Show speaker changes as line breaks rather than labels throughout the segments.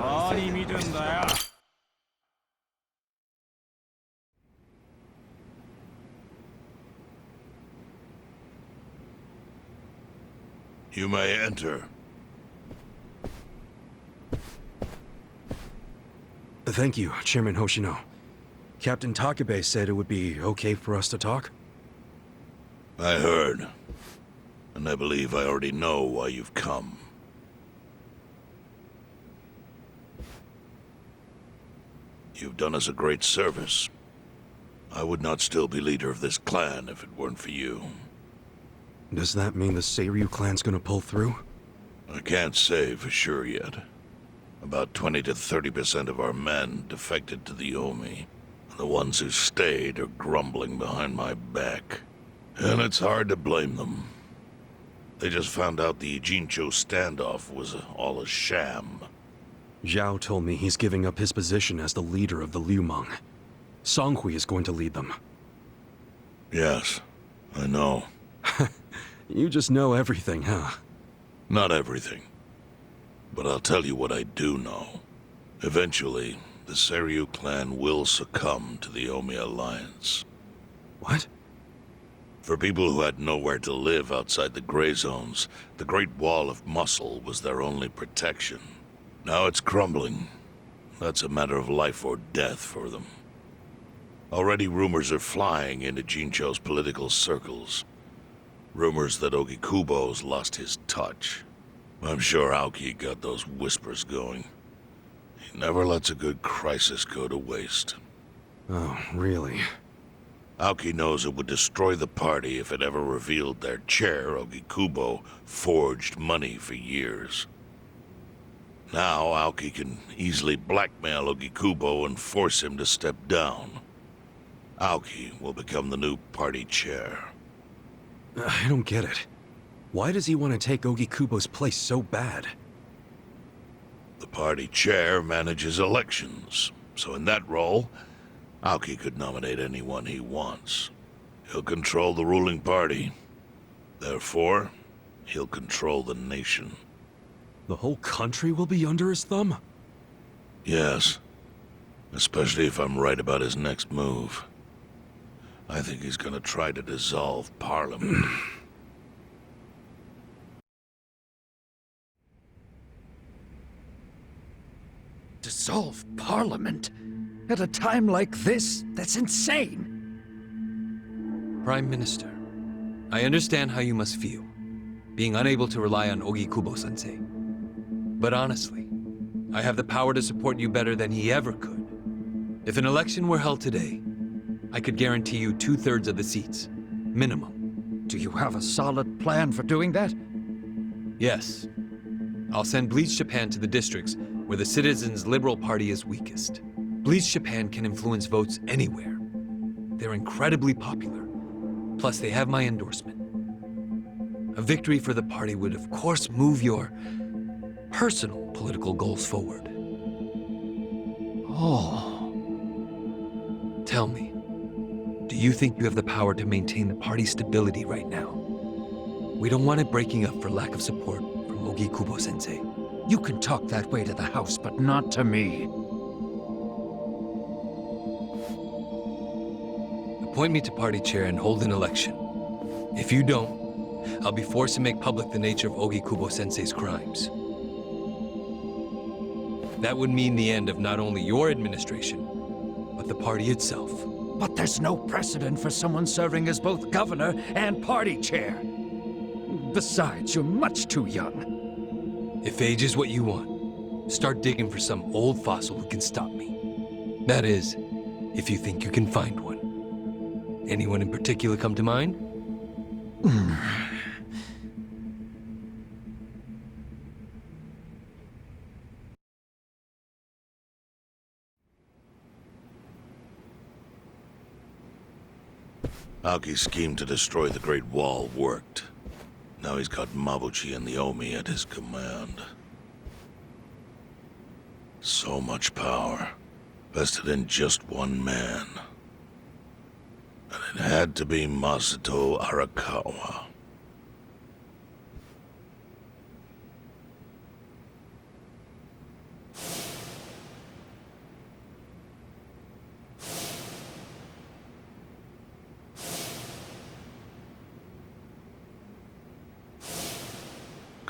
何見てんだよ。
You may enter.
Thank you, Chairman Hoshino. Captain Takabe said it would be okay for us to talk?
I heard. And I believe I already know why you've come. You've done us a great service. I would not still be leader of this clan if it weren't for you.
Does that mean the Seiryu clan's gonna pull through?
I can't say for sure yet. About 20 to 30% of our men defected to the Omi. The ones who stayed are grumbling behind my back. And it's hard to blame them. They just found out the Jincho standoff was all a sham.
Zhao told me he's giving up his position as the leader of the Liumang. Songhui is going to lead them.
Yes, I know.
You just know everything, huh?
Not everything. But I'll tell you what I do know. Eventually, the Seiryu clan will succumb to the Omi Alliance.
What?
For people who had nowhere to live outside the gray zones, the Great Wall of Muscle was their only protection. Now it's crumbling. That's a matter of life or death for them. Already rumors are flying into Jincho's political circles. Rumors that Ogikubo's lost his touch. I'm sure Aoki got those whispers going. He never lets a good crisis go to waste.
Oh, really?
Aoki knows it would destroy the party if it ever revealed their chair, Ogikubo, forged money for years. Now Aoki can easily blackmail Ogikubo and force him to step down. Aoki will become the new party chair.
I don't get it. Why does he want to take Ogikubo's place so bad?
The party chair manages elections, so in that role, Aoki could nominate anyone he wants. He'll control the ruling party. Therefore, he'll control the nation.
The whole country will be under his thumb?
Yes. Especially if I'm right about his next move. I think he's gonna try to dissolve Parliament.
Dissolve Parliament? At a time like this? That's insane!
Prime Minister, I understand how you must feel, being unable to rely on Ogikubo-sensei. But honestly, I have the power to support you better than he ever could. If an election were held today, I could guarantee you 2/3 of the seats, minimum.
Do you have a solid plan for doing that?
Yes. I'll send Bleach Japan to the districts where the Citizens' Liberal Party is weakest. Bleach Japan can influence votes anywhere. They're incredibly popular. Plus, they have my endorsement. A victory for the party would, of course, move your personal political goals forward.
Oh.
Tell me, do you think you have the power to maintain the party's stability right now? We don't want it breaking up for lack of support from Ogikubo-sensei.
You can talk that way to the house, but not to me.
Appoint me to party chair and hold an election. If you don't, I'll be forced to make public the nature of Ogikubo-sensei's crimes. That would mean the end of not only your administration, but the party itself.
But there's no precedent for someone serving as both governor and party chair. Besides, you're much too young.
If age is what you want, start digging for some old fossil who can stop me. That is, if you think you can find one. Anyone in particular come to mind?
Aoki's scheme to destroy the Great Wall worked. Now he's got Mabuchi and the Omi at his command. So much power, vested in just one man. And it had to be Masato Arakawa.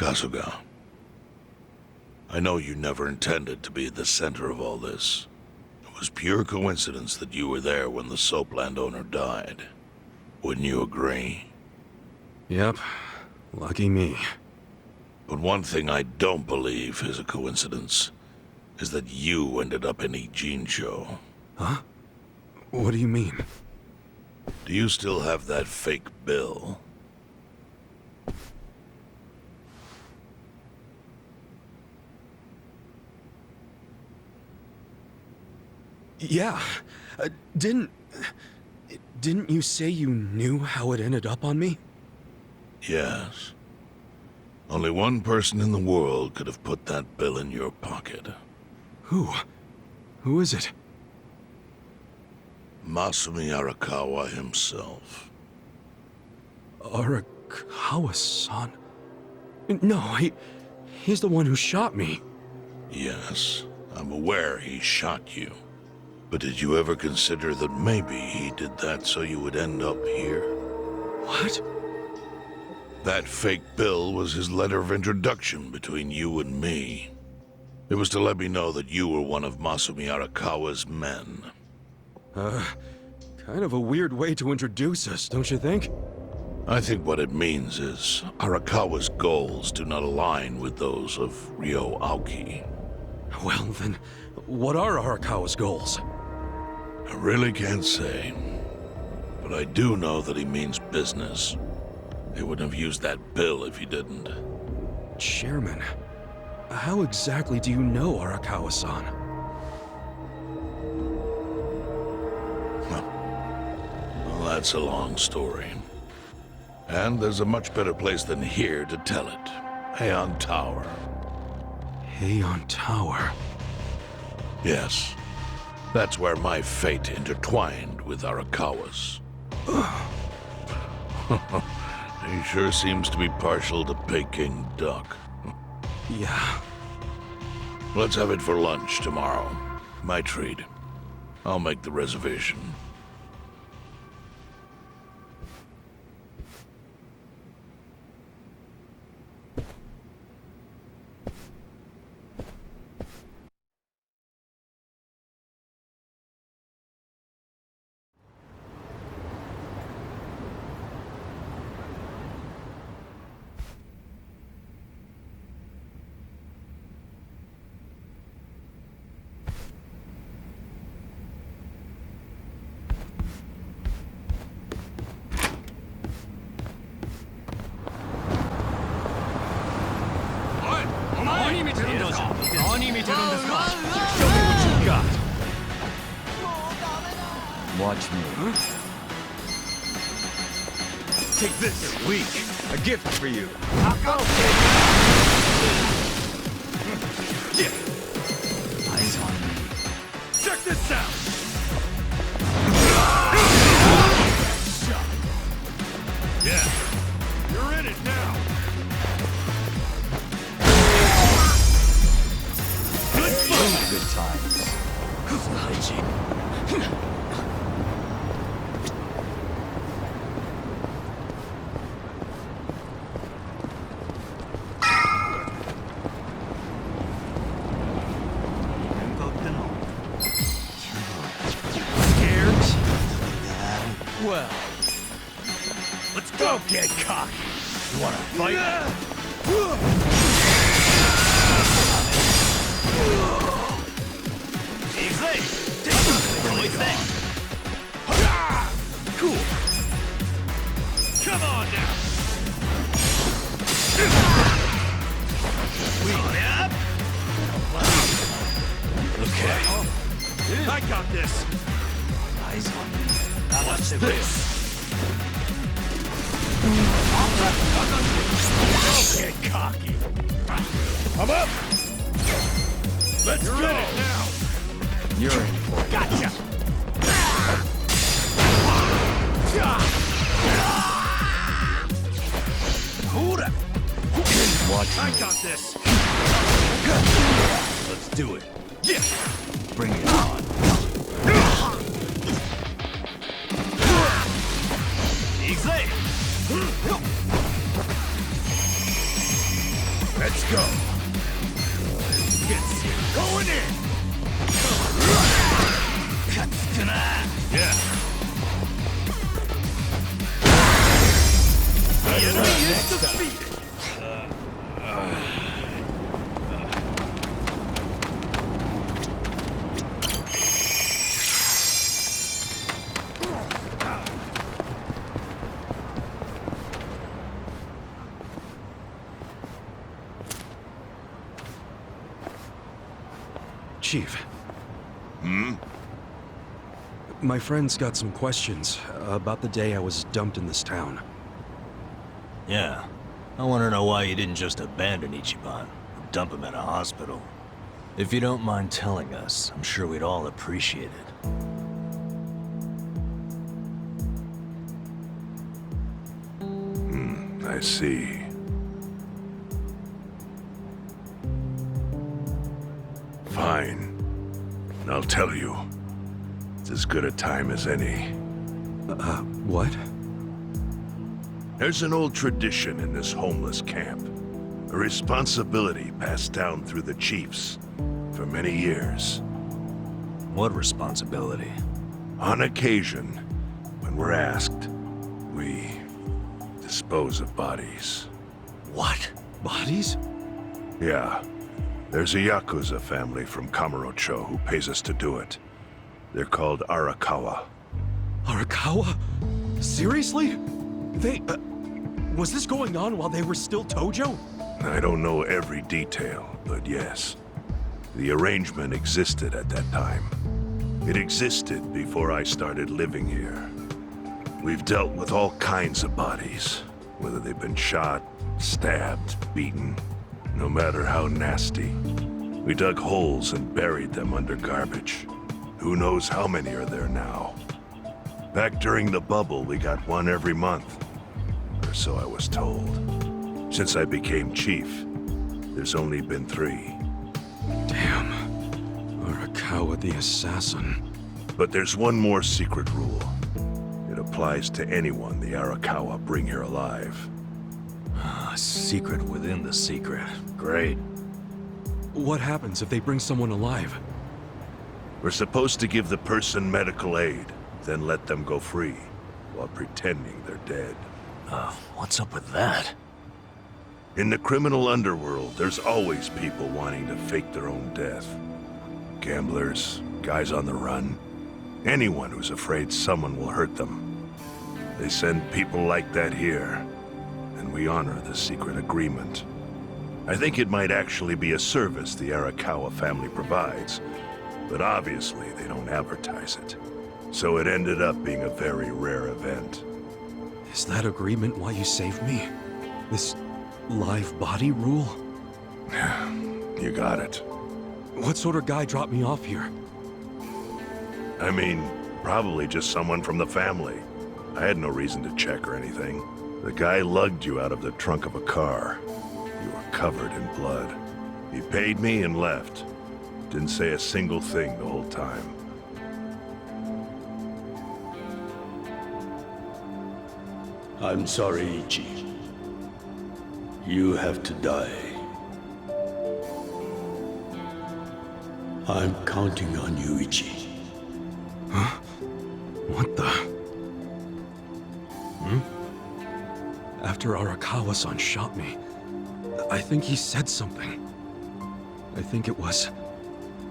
Kasuga, I know you never intended to be at the center of all this. It was pure coincidence that you were there when the soap landowner died. Wouldn't you agree?
Yep. Lucky me.
But one thing I don't believe is a coincidence is that you ended up in Ijincho.
Huh? What do you mean?
Do you still have that fake bill?
Yeah. Didn't you say you knew how it ended up on me?
Yes. Only one person in the world could have put that bill in your pocket.
Who? Who is it?
Masumi Arakawa himself.
Arakawa-san? No, he's the one who shot me.
Yes, I'm aware he shot you. But did you ever consider that maybe he did that so you would end up here?
What?
That fake bill was his letter of introduction between you and me. It was to let me know that you were one of Masumi Arakawa's men.
Kind of a weird way to introduce us, don't you think?
I think what it means is Arakawa's goals do not align with those of Ryo Aoki.
Well, then, what are Arakawa's goals?
I really can't say. But I do know that he means business. He wouldn't have used that bill if he didn't.
Chairman, how exactly do you know Arakawa-san?
Well, that's a long story. And there's a much better place than here to tell it. Heian Tower.
Heian Tower.
Yes. That's where my fate intertwined with Arakawa's. He sure seems to be partial to Peking duck.
Yeah.
Let's have it for lunch tomorrow. My treat. I'll make the reservation.
Watch me.
Take this. You're weak. A gift for you.
Eyes on me.
Check this out. Yeah. You're in it now. Good fun.
Good times.
Well, let's go, get cocky. You wanna fight? Easy. Cool. Come on now. Up. Okay. I got this.
Eyes on me.
Watch this. Don't get cocky. I'm up. Let's go. In it now.
You're in for it.
Gotcha.
Watch
I
me.
got this. Let's do it. Yeah.
Bring it on.
Easy.
Yeah.
Chief. My friend's got some questions about the day I was dumped in this town.
Yeah. I want to know why you didn't just abandon Ichiban, or dump him at a hospital. If you don't mind telling us, I'm sure we'd all appreciate it.
I see. Fine. I'll tell you. It's as good a time as any.
What?
There's an old tradition in this homeless camp. A responsibility passed down through the chiefs for many years.
What responsibility?
On occasion, when we're asked, we dispose of bodies.
What?
Bodies?
Yeah. There's a Yakuza family from Kamurocho who pays us to do it. They're called Arakawa.
Arakawa? Seriously? Was this going on while they were still Tojo?
I don't know every detail, but yes. The arrangement existed at that time. It existed before I started living here. We've dealt with all kinds of bodies, whether they've been shot, stabbed, beaten, no matter how nasty. We dug holes and buried them under garbage. Who knows how many are there now? Back during the bubble, we got one every month. Or so I was told. Since I became chief, there's only been 3.
Damn. Arakawa the assassin.
But there's one more secret rule. It applies to anyone the Arakawa bring here alive.
A secret within the secret. Great.
What happens if they bring someone alive?
We're supposed to give the person medical aid, then let them go free, while pretending they're dead.
What's up with that?
In the criminal underworld, there's always people wanting to fake their own death. Gamblers, guys on the run, anyone who's afraid someone will hurt them. They send people like that here, and we honor the secret agreement. I think it might actually be a service the Arakawa family provides, but obviously they don't advertise it. So it ended up being a very rare event.
Is that agreement why you saved me? This live body rule?
You got it.
What sort of guy dropped me off here?
I mean, probably just someone from the family. I had no reason to check or anything. The guy lugged you out of the trunk of a car. You were covered in blood. He paid me and left. Didn't say a single thing the whole time.
I'm sorry, Ichi. You have to die. I'm counting on you, Ichi.
What the? After Arakawa-san shot me, I think he said something. I think it was,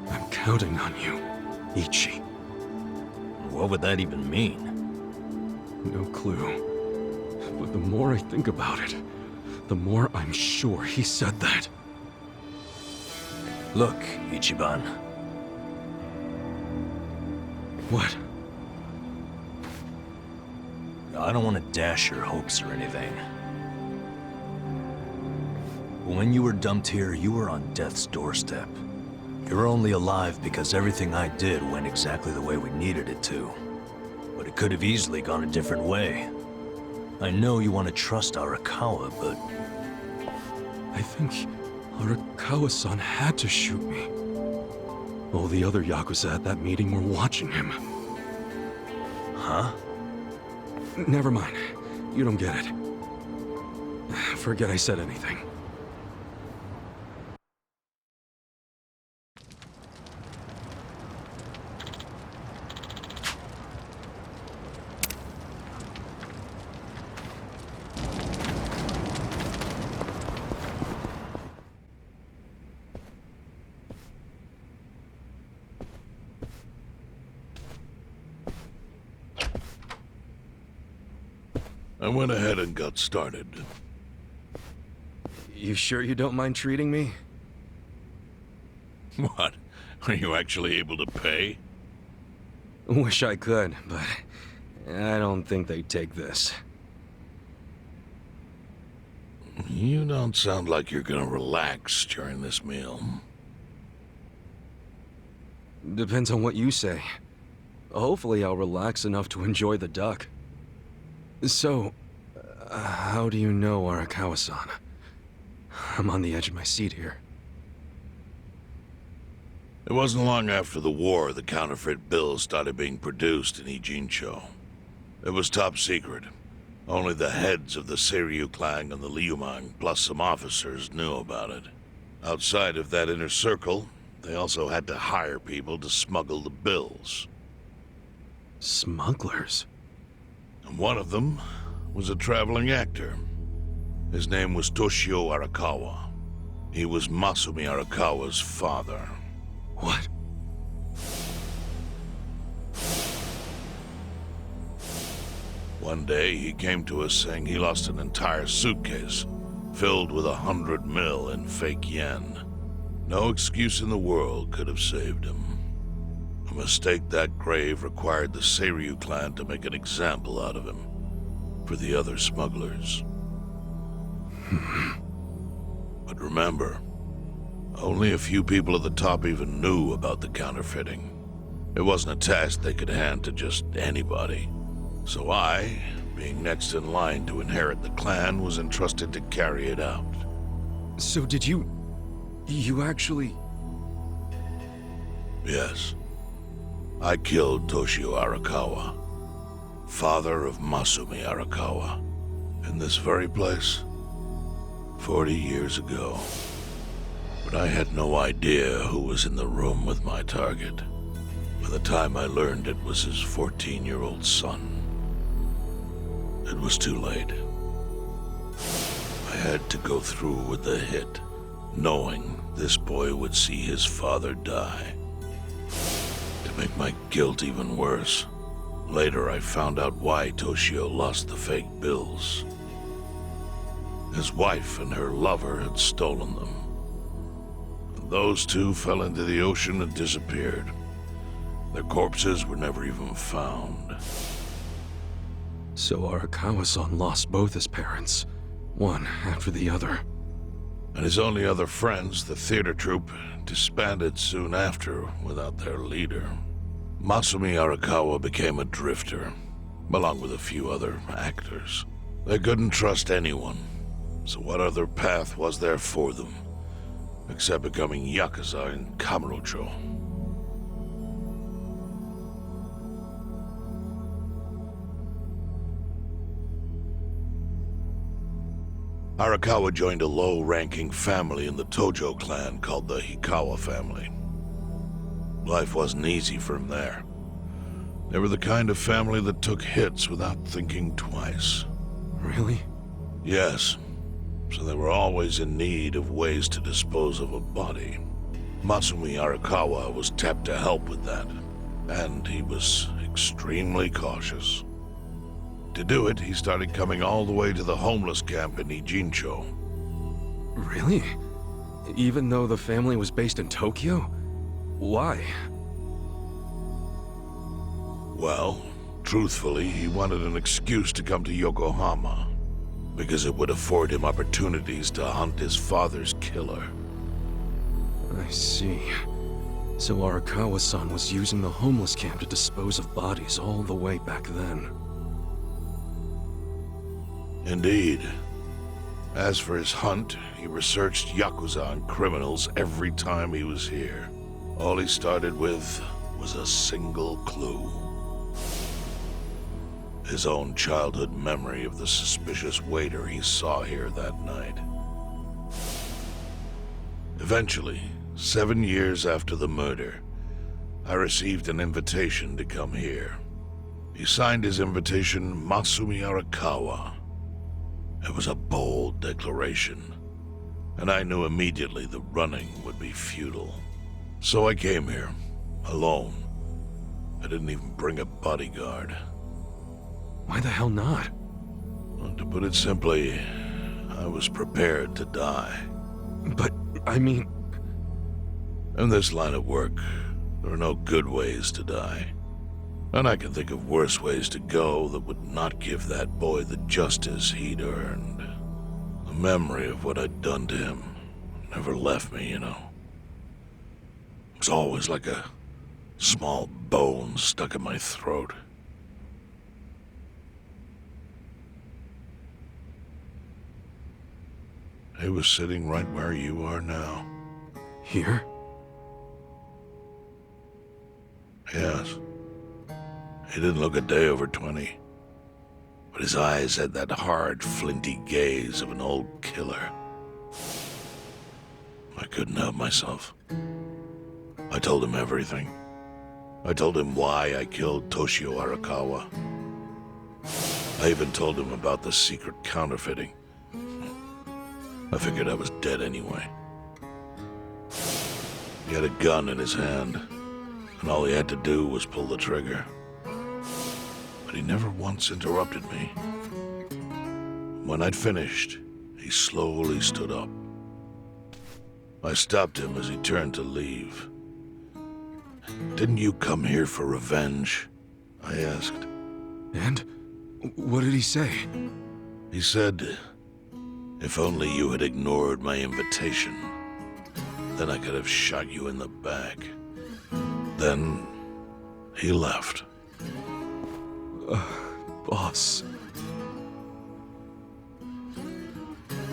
I'm counting on you, Ichi.
What would that even mean?
No clue. But the more I think about it, the more I'm sure he said that.
Look, Ichiban.
What?
I don't want to dash your hopes or anything. But when you were dumped here, you were on death's doorstep. You're only alive because everything I did went exactly the way we needed it to. But it could have easily gone a different way. I know you want to trust Arakawa, but...
I think Arakawa-san had to shoot me. All the other Yakuza at that meeting were watching him.
Huh?
Never mind. You don't get it. Forget I said anything.
I went ahead and got started.
You sure you don't mind treating me?
What? Are you actually able to pay?
Wish I could, but I don't think they'd take this.
You don't sound like you're gonna relax during this meal.
Depends on what you say. Hopefully I'll relax enough to enjoy the duck. So, how do you know Arakawa-san? I'm on the edge of my seat here.
It wasn't long after the war the counterfeit bills started being produced in Ijincho. It was top secret. Only the heads of the Seiryu clan and the Liumang, plus some officers, knew about it. Outside of that inner circle, they also had to hire people to smuggle the bills.
Smugglers?
And one of them was a traveling actor. His name was Toshio Arakawa. He was Masumi Arakawa's father.
What?
One day, he came to us saying he lost an entire suitcase filled with 100 mil in fake yen. No excuse in the world could have saved him. A mistake that grave required the Seiryu clan to make an example out of him for the other smugglers. But remember, only a few people at the top even knew about the counterfeiting. It wasn't a task they could hand to just anybody. So I, being next in line to inherit the clan, was entrusted to carry it out.
So did you actually...
Yes. I killed Toshio Arakawa, father of Masumi Arakawa, in this very place, 40 years ago. But I had no idea who was in the room with my target. By the time I learned it was his 14-year-old son, it was too late. I had to go through with the hit, knowing this boy would see his father die. To make my guilt even worse, later I found out why Toshio lost the fake bills. His wife and her lover had stolen them. Those two fell into the ocean and disappeared. Their corpses were never even found.
So Arakawa-san lost both his parents, one after the other.
And his only other friends, the theater troupe, disbanded soon after without their leader. Masumi Arakawa became a drifter, along with a few other actors. They couldn't trust anyone, so what other path was there for them, except becoming Yakuza in Kamurocho? Arakawa joined a low-ranking family in the Tojo clan called the Hikawa family. Life wasn't easy for him there. They were the kind of family that took hits without thinking twice.
Really?
Yes, so they were always in need of ways to dispose of a body. Masumi Arakawa was tapped to help with that, and he was extremely cautious. To do it, he started coming all the way to the homeless camp in Ijincho.
Really? Even though the family was based in Tokyo? Why?
Well, truthfully, he wanted an excuse to come to Yokohama, because it would afford him opportunities to hunt his father's killer.
I see. So Arakawa-san was using the homeless camp to dispose of bodies all the way back then.
Indeed. As for his hunt, he researched Yakuza and criminals every time he was here. All he started with was a single clue. His own childhood memory of the suspicious waiter he saw here that night. Eventually, 7 years after the murder, I received an invitation to come here. He signed his invitation Masumi Arakawa. It was a bold declaration, and I knew immediately the running would be futile. So I came here, alone. I didn't even bring a bodyguard.
Why the hell not?
To put it simply, I was prepared to die.
But, I mean...
In this line of work, there are no good ways to die. And I can think of worse ways to go that would not give that boy the justice he'd earned. The memory of what I'd done to him never left me, you know. It was always like a small bone stuck in my throat. He was sitting right where you are now.
Here?
Yes. He didn't look a day over 20. But his eyes had that hard, flinty gaze of an old killer. I couldn't help myself. I told him everything. I told him why I killed Toshio Arakawa. I even told him about the secret counterfeiting. I figured I was dead anyway. He had a gun in his hand, and all he had to do was pull the trigger. But he never once interrupted me. When I'd finished, he slowly stood up. I stopped him as he turned to leave. "Didn't you come here for revenge?" I asked.
And? What did he say?
He said, "If only you had ignored my invitation, then I could have shot you in the back." Then he left.
Boss.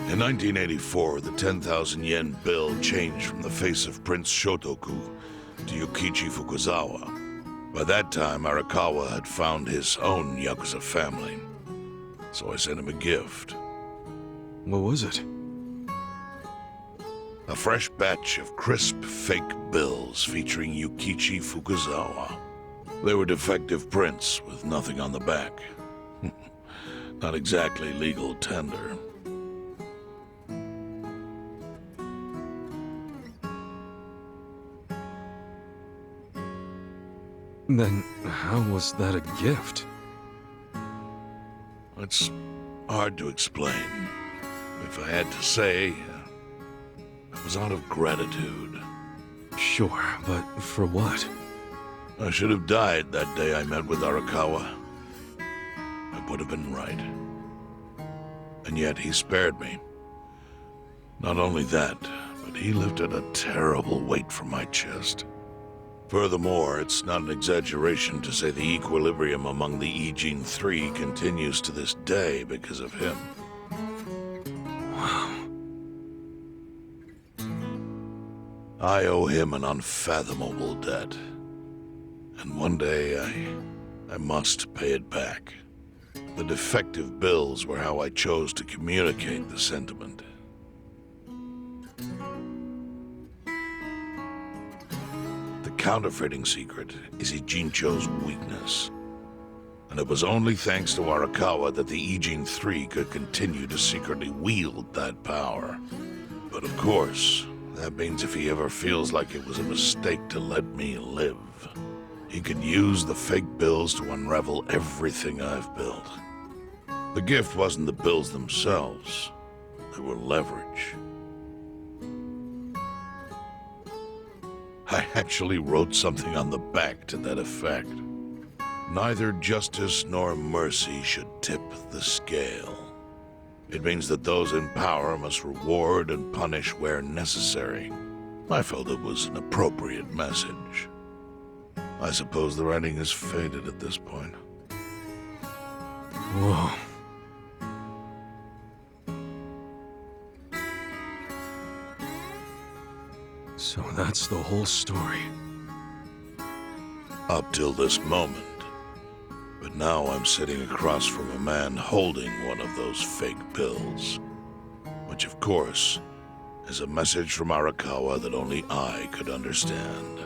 In 1984, the 10,000 yen bill changed from the face of Prince Shotoku to Yukichi Fukuzawa. By that time, Arakawa had found his own Yakuza family, so I sent him a gift.
What was it?
A fresh batch of crisp, fake bills featuring Yukichi Fukuzawa. They were defective prints with nothing on the back. Not exactly legal tender.
Then, how was that a gift?
It's hard to explain. If I had to say, it was out of gratitude.
Sure, but for what?
I should have died that day I met with Arakawa. I would have been right. And yet he spared me. Not only that, but he lifted a terrible weight from my chest. Furthermore, it's not an exaggeration to say the equilibrium among the E-Gene 3 continues to this day because of him.
Wow.
I owe him an unfathomable debt. And one day, I must pay it back. The defective bills were how I chose to communicate the sentiment. The counterfeiting secret is Ijincho's weakness. And it was only thanks to Arakawa that the E-Gene 3 could continue to secretly wield that power. But of course, that means if he ever feels like it was a mistake to let me live, he could use the fake bills to unravel everything I've built. The gift wasn't the bills themselves. They were leverage. I actually wrote something on the back to that effect. Neither justice nor mercy should tip the scale. It means that those in power must reward and punish where necessary. I felt it was an appropriate message. I suppose the writing is faded at this point.
Whoa. So that's the whole story.
Up till this moment. But now I'm sitting across from a man holding one of those fake bills. Which, of course, is a message from Arakawa that only I could understand.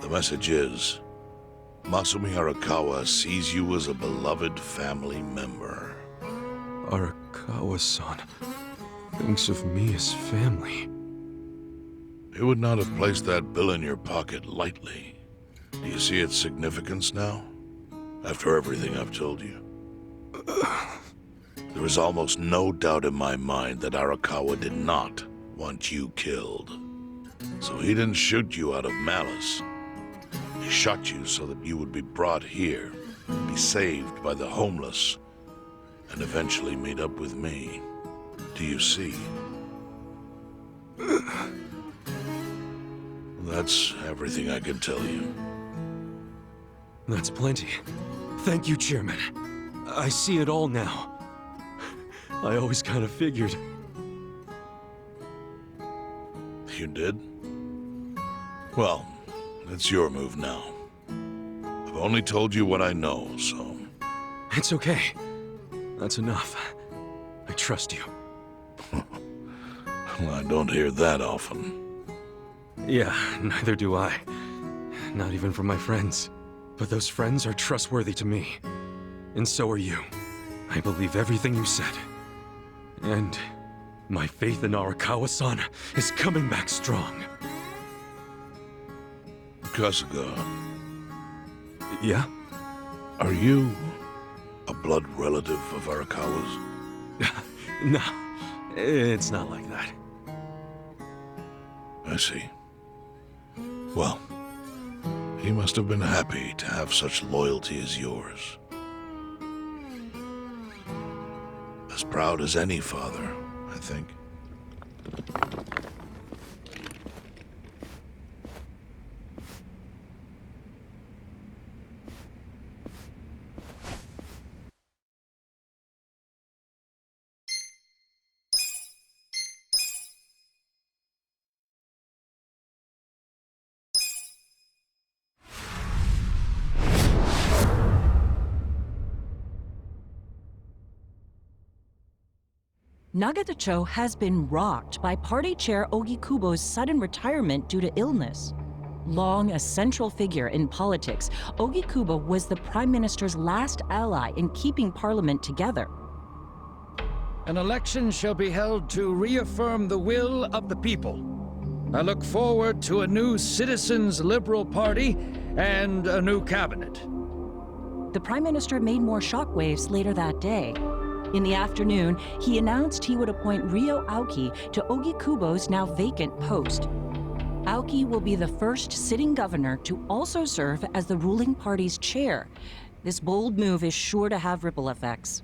The message is, Masumi Arakawa sees you as a beloved family member.
Arakawa-san thinks of me as family.
He would not have placed that bill in your pocket lightly. Do you see its significance now? After everything I've told you? There is almost no doubt in my mind that Arakawa did not want you killed. So he didn't shoot you out of malice. He shot you so that you would be brought here, be saved by the homeless, and eventually meet up with me. Do you see? That's everything I can tell you.
That's plenty. Thank you, Chairman. I see it all now. I always kind of figured.
You did? Well, it's your move now. I've only told you what I know, so...
It's okay. That's enough. I trust you.
I don't hear that often.
Yeah, neither do I. Not even from my friends. But those friends are trustworthy to me. And so are you. I believe everything you said. And my faith in Arakawa-san is coming back strong.
Kasuga,
Yeah?
are you a blood relative of Arakawa's?
No, it's not like that.
I see. Well, he must have been happy to have such loyalty as yours. As proud as any father, I think.
Nagatacho has been rocked by Party Chair Ogikubo's sudden retirement due to illness. Long a central figure in politics, Ogikubo was the Prime Minister's last ally in keeping Parliament together.
An election shall be held to reaffirm the will of the people. I look forward to a new Citizens Liberal Party and a new cabinet.
The Prime Minister made more shockwaves later that day. In the afternoon, he announced he would appoint Ryo Aoki to Ogikubo's now vacant post. Aoki will be the first sitting governor to also serve as the ruling party's chair. This bold move is sure to have ripple effects.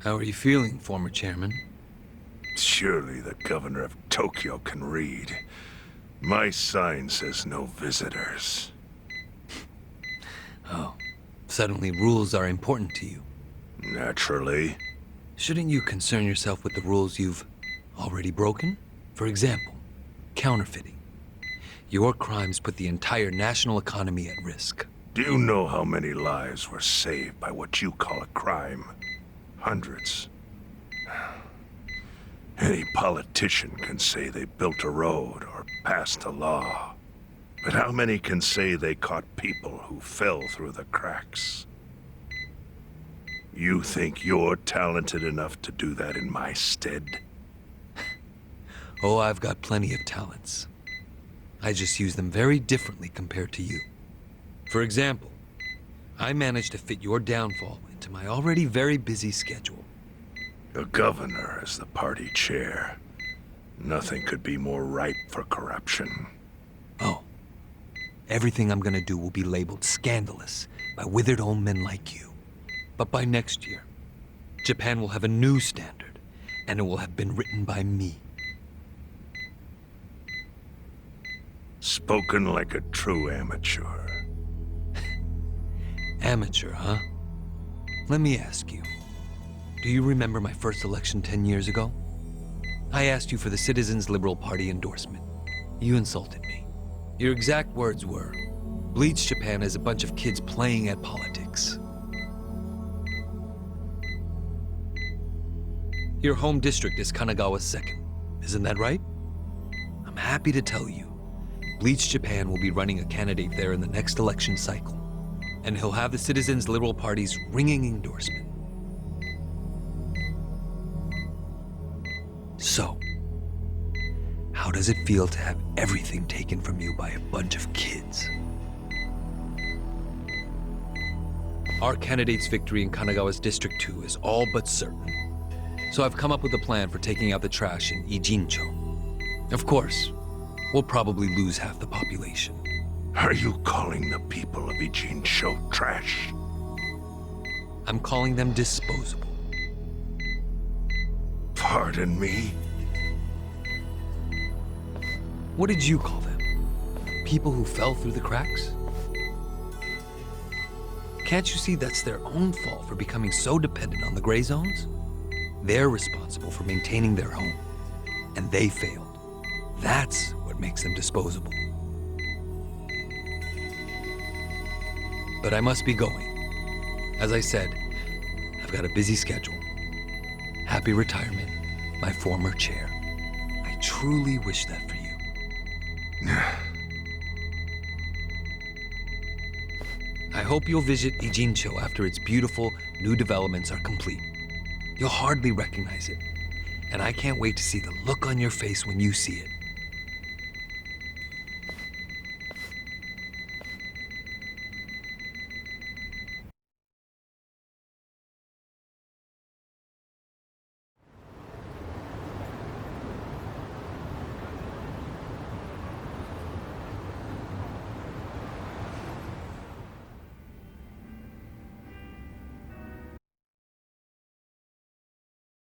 How are you feeling, former chairman?
Surely the governor of Tokyo can read. My sign says no visitors.
Oh, suddenly rules are important to you.
Naturally.
Shouldn't you concern yourself with the rules you've already broken? For example, counterfeiting. Your crimes put the entire national economy at risk.
Do you know how many lives were saved by what you call a crime? Hundreds. Any politician can say they built a road or passed a law. But how many can say they caught people who fell through the cracks? You think you're talented enough to do that in my stead?
Oh, I've got plenty of talents. I just use them very differently compared to you. For example, I managed to fit your downfall into my already very busy schedule.
A governor as the party chair. Nothing could be more ripe for corruption.
Oh, everything I'm gonna do will be labeled scandalous by withered old men like you. But by next year, Japan will have a new standard, and it will have been written by me.
Spoken like a true amateur.
Amateur, huh? Let me ask you. Do you remember my first election 10 years ago? I asked you for the Citizens Liberal Party endorsement. You insulted me. Your exact words were, "Bleach Japan is a bunch of kids playing at politics." Your home district is Kanagawa's second, isn't that right? I'm happy to tell you, Bleach Japan will be running a candidate there in the next election cycle, and he'll have the Citizens Liberal Party's ringing endorsement. does it feel to have everything taken from you by a bunch of kids? Our candidate's victory in Kanagawa's District 2 is all but certain. So I've come up with a plan for taking out the trash in Ijincho. Of course, we'll probably lose half the population.
Are you calling the people of Ijincho trash?
I'm calling them disposable.
Pardon me?
What did you call them? People who fell through the cracks? Can't you see that's their own fault for becoming so dependent on the gray zones? They're responsible for maintaining their home, and they failed. That's what makes them disposable. But I must be going. As I said, I've got a busy schedule. Happy retirement, my former chair. I truly wish that for you. I hope you'll visit Ijincho after its beautiful new developments are complete. You'll hardly recognize it, and I can't wait to see the look on your face when you see it.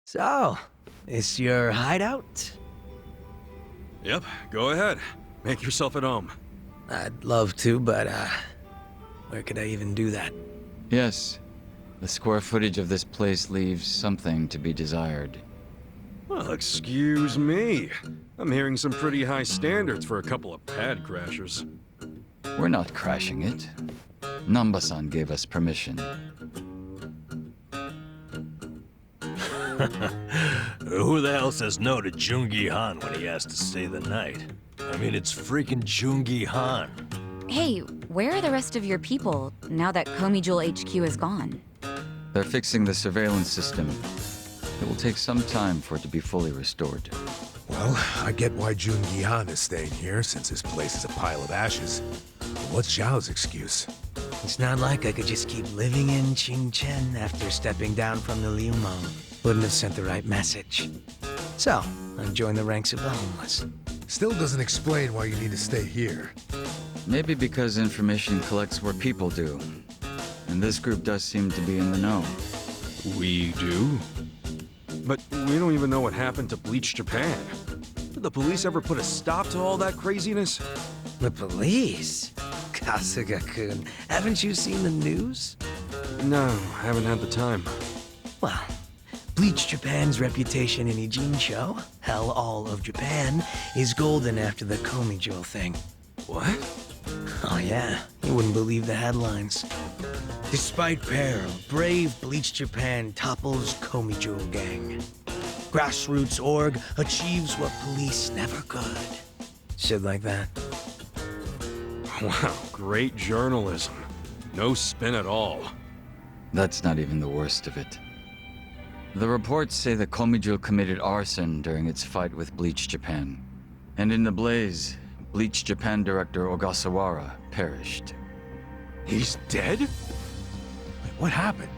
So, this your hideout?
Yep, go ahead. Make yourself at home.
I'd love to, but, where could I even do that?
Yes. The square footage of this place leaves something to be desired.
Well, excuse me. I'm hearing some pretty high standards for a couple of pad crashers.
We're not crashing it. Namba-san gave us permission.
Who the hell says no to Jungi Han when he has to stay the night? I mean, it's freaking Jungi Han.
Hey, where are the rest of your people now that Komijul HQ is gone?
They're fixing the surveillance system. It will take some time for it to be fully restored.
Well, I get why Jun Gihan is staying here, since his place is a pile of ashes. But what's Zhao's excuse?
It's not like I could just keep living in Qingchen after stepping down from the Liumang. Wouldn't have sent the right message. So, I joined the ranks of the homeless.
Still doesn't explain why you need to stay here.
Maybe because information collects where people do. And this group does seem to be in the know.
We do? But we don't even know what happened to Bleach Japan. Did the police ever put a stop to all that craziness?
The police? Kasuga-kun, haven't you seen the news?
No, haven't had the time.
Well, Bleach Japan's reputation in Ijincho, hell, all of Japan, is golden after the Komijul thing.
What?
Oh yeah, you wouldn't believe the headlines. Despite peril, brave Bleach Japan topples Komijul gang. Grassroots org achieves what police never could. Shit like that.
Wow, great journalism. No spin at all.
That's not even the worst of it. The reports say that Komijul committed arson during its fight with Bleach Japan. And in the blaze, Bleach Japan director Ogasawara perished.
He's dead? Wait, what happened?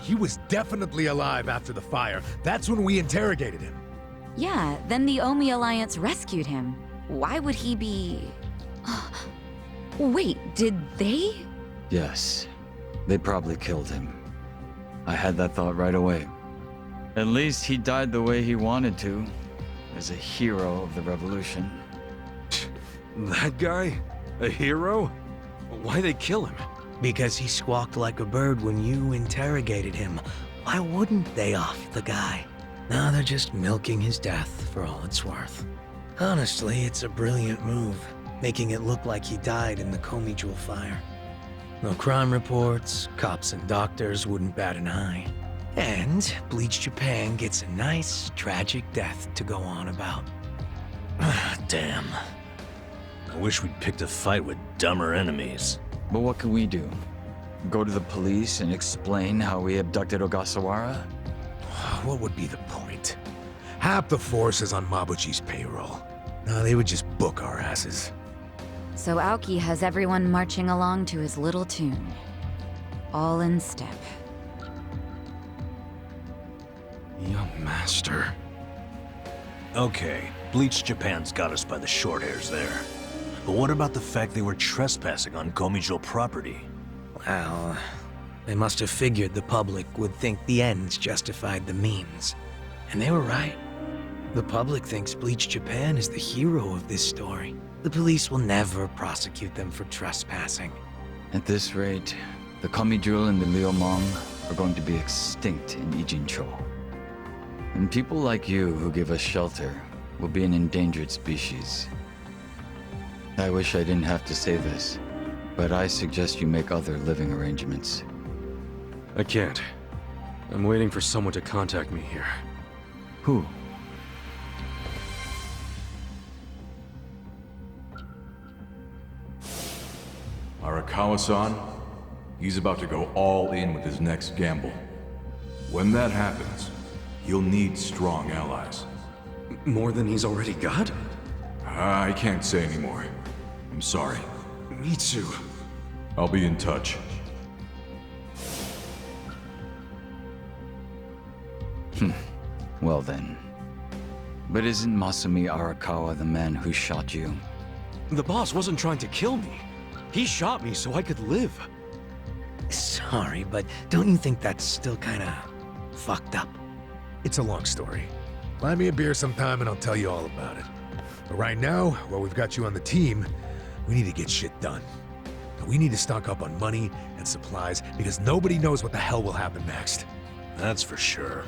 He was definitely alive after the fire. That's when we interrogated him.
Yeah, then the Omi Alliance rescued him. Why would he be... Wait, did they?
Yes, they probably killed him. I had that thought right away. At least he died the way he wanted to, as a hero of the revolution.
That guy? A hero? Why'd they kill him?
Because he squawked like a bird when you interrogated him. Why wouldn't they off the guy? Now they're just milking his death for all it's worth. Honestly, it's a brilliant move, making it look like he died in the Komijul fire. No crime reports, cops and doctors wouldn't bat an eye. And Bleach Japan gets a nice, tragic death to go on about.
Damn. I wish we'd picked a fight with dumber enemies.
But what can we do? Go to the police and explain how we abducted Ogasawara?
What would be the point? Half the force is on Mabuchi's payroll. No, they would just book our asses.
So Aoki has everyone marching along to his little tune. All in step.
Young master.
Okay, Bleach Japan's got us by the short hairs there. But what about the fact they were trespassing on Komijul property?
Well, they must have figured the public would think the ends justified the means. And they were right. The public thinks Bleach Japan is the hero of this story. The police will never prosecute them for trespassing.
At this rate, the Komijul and the Liumang are going to be extinct in Ijincho. And people like you who give us shelter will be an endangered species. I wish I didn't have to say this, but I suggest you make other living arrangements.
I can't. I'm waiting for someone to contact me here.
Who?
Arakawa-san, he's about to go all in with his next gamble. When that happens, he'll need strong allies.
More than he's already got?
I can't say anymore. I'm sorry.
Me too.
I'll be in touch.
Well then. But isn't Masumi Arakawa the man who shot you?
The boss wasn't trying to kill me. He shot me so I could live.
Sorry, but don't you think that's still kinda fucked up?
It's a long story. Buy me a beer sometime and I'll tell you all about it. But right now, while we've got you on the team, we need to get shit done. We need to stock up on money and supplies because nobody knows what the hell will happen next.
That's for sure.